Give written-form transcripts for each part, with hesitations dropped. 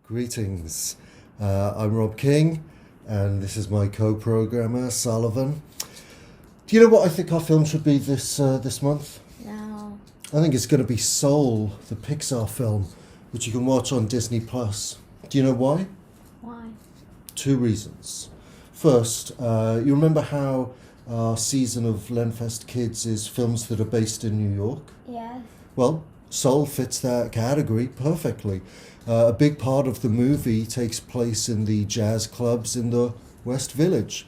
Greetings. I'm Rob King, and this is my co-programmer, Sullivan. Do you know what I think our film should be this month? No. I think it's going to be Soul, the Pixar film, which you can watch on Disney+. Do you know why? Why? 2 reasons. First, you remember how our season of Lenfest Kids is films that are based in New York? Yes. Well, Soul fits that category perfectly. A big part of the movie takes place in the jazz clubs in the West Village.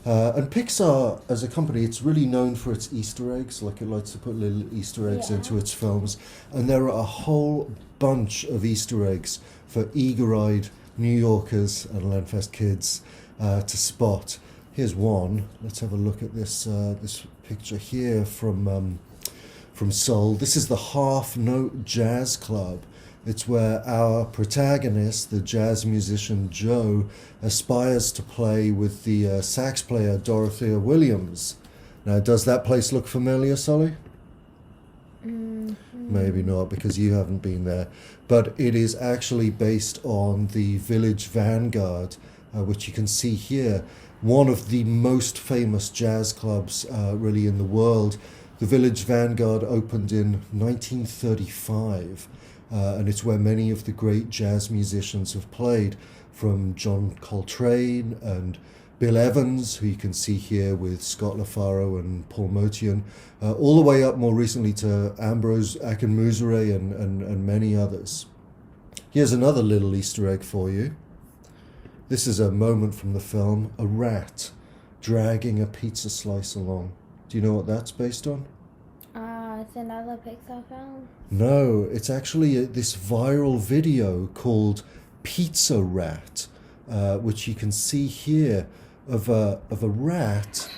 And Pixar, as a company, it's really known for its Easter eggs. Like, it likes to put little Easter eggs into its films. And there are a whole bunch of Easter eggs for eager-eyed New Yorkers and Lenfest Kids to spot. Here's one. Let's have a look at this picture here from Soul. This is the Half Note Jazz Club. It's where our protagonist, the jazz musician Joe, aspires to play with the sax player Dorothea Williams. Now, does that place look familiar, Solly? Maybe not, because you haven't been there. But it is actually based on the Village Vanguard, which you can see here. One of the most famous jazz clubs really in the world. The Village Vanguard opened in 1935, and it's where many of the great jazz musicians have played, from John Coltrane and Bill Evans, who you can see here with Scott LaFaro and Paul Motian, all the way up more recently to Ambrose Akinmusire and many others. Here's another little Easter egg for you. This is a moment from the film, a rat dragging a pizza slice along. Do you know what that's based on? It's another Pixar film. No, it's actually this viral video called Pizza Rat, which you can see here of a rat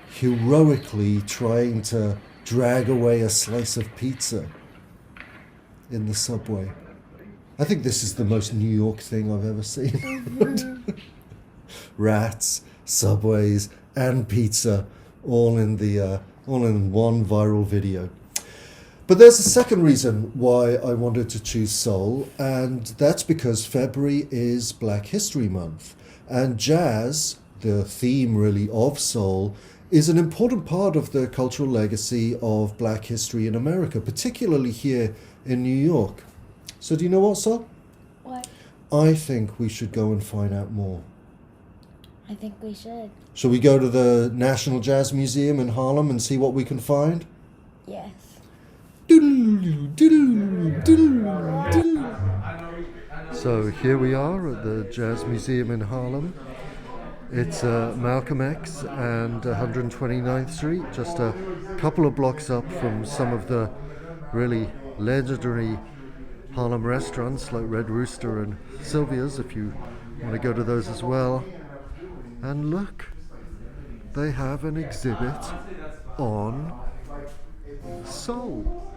heroically trying to drag away a slice of pizza in the subway. I think this is the most New York thing I've ever seen. Rats, subways, and pizza, all in one viral video. But there's a second reason why I wanted to choose Soul, and that's because February is Black History Month, and jazz, the theme really of Soul, is an important part of the cultural legacy of Black history in America, particularly here in New York. So do you know what, Sol? What? I think we should go and find out more. I think we should. Shall we go to the National Jazz Museum in Harlem and see what we can find? Yes. So here we are at the Jazz Museum in Harlem. It's Malcolm X and 129th Street, just a couple of blocks up from some of the really legendary Harlem restaurants like Red Rooster and Sylvia's, if you want to go to those as well. And look, they have an exhibit on soul.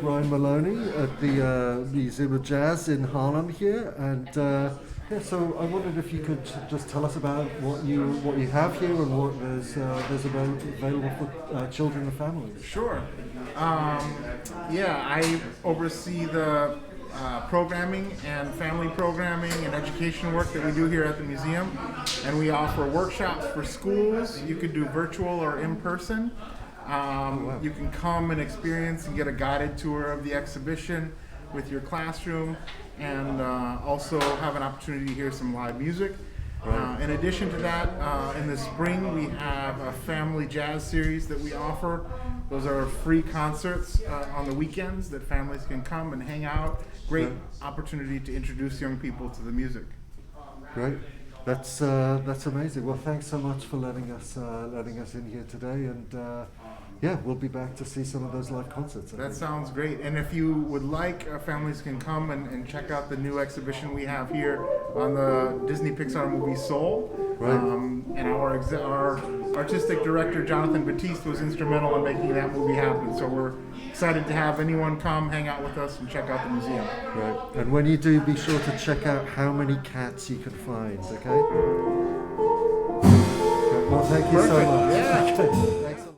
Ryan Maloney at the Museum of Jazz in Harlem here, and yeah, so I wondered if you could just tell us about what you have here and what there's available for children and families. Sure. Yeah, I oversee the programming and family programming and education work that we do here at the museum, and we offer workshops for schools. You could do virtual or in person. You can come and experience and get a guided tour of the exhibition with your classroom, and also have an opportunity to hear some live music. In addition to that, in the spring we have a family jazz series that we offer. Those are free concerts on the weekends that families can come and hang out. Great opportunity to introduce young people to the music. Great. That's amazing. Well, thanks so much for letting us in here today, and yeah, we'll be back to see some of those live concerts. That sounds great. And if you would like, families can come and check out the new exhibition we have here on the Disney Pixar movie Soul. Right. And our artistic director Jonathan Batiste was instrumental in making that movie happen. So we're excited to have anyone come hang out with us and check out the museum. Right. And when you do, be sure to check out how many cats you can find. Okay. Well, thank you so much. Yeah. Okay. Thanks so much.